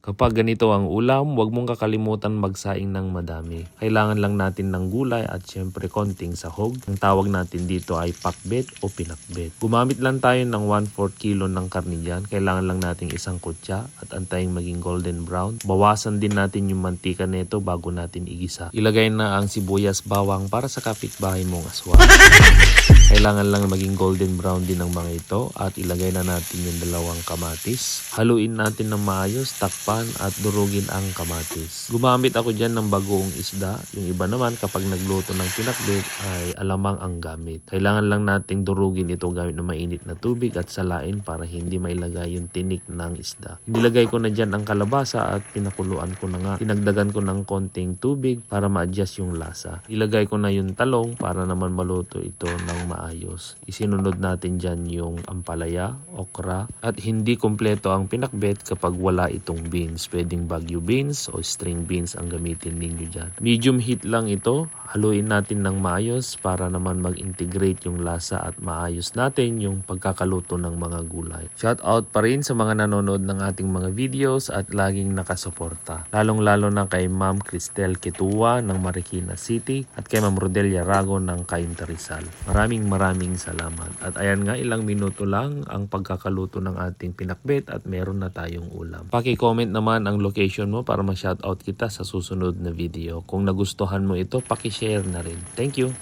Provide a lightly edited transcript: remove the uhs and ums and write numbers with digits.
Kapag ganito ang ulam, huwag mong kakalimutan magsaing ng madami. Kailangan lang natin ng gulay at syempre konting sahog. Ang tawag natin dito ay pakbet o pinakbet. Gumamit lang tayo ng 1/4 kilo ng karne dyan. Kailangan lang natin isang kutsa at antayin maging golden brown. Bawasan din natin yung mantika nito bago natin igisa. Ilagay na ang sibuyas bawang para sa kapitbahay mong aswang. Kailangan lang maging golden brown din ang mga ito at ilagay na natin yung dalawang kamatis. Haluin natin ng maayos, takpan at durugin ang kamatis. Gumamit ako dyan ng bagoong isda. Yung iba naman kapag nagluto ng pinakbet ay alamang ang gamit. Kailangan lang nating durugin ito gamit ng mainit na tubig at salain para hindi mailagay yung tinik ng isda. Nilagay ko na dyan ang kalabasa at pinakuluan ko na nga. Tinagdagan ko ng konting tubig para ma-adjust yung lasa. Ilagay ko na yung talong para naman maluto ito ng maayos. Isinunod natin dyan yung ampalaya, okra, at hindi kompleto ang pinakbet kapag wala itong beans. Pwedeng Baguio beans o string beans ang gamitin ninyo dyan. Medium heat lang ito. Haluin natin ng maayos para naman mag-integrate yung lasa at maayos natin yung pagkakaluto ng mga gulay. Shout out pa rin sa mga nanonood ng ating mga videos at laging nakasuporta. Lalong-lalo na kay Ma'am Cristel Ketua ng Marikina City at kay Ma'am Rodelia Rago ng Cainta Rizal. Maraming salamat. At ayan nga, ilang minuto lang ang pagkakaluto ng ating pinakbet at meron na tayong ulam. Paki-comment naman ang location mo para ma-shoutout kita sa susunod na video. Kung nagustuhan mo ito, paki-share na rin. Thank you!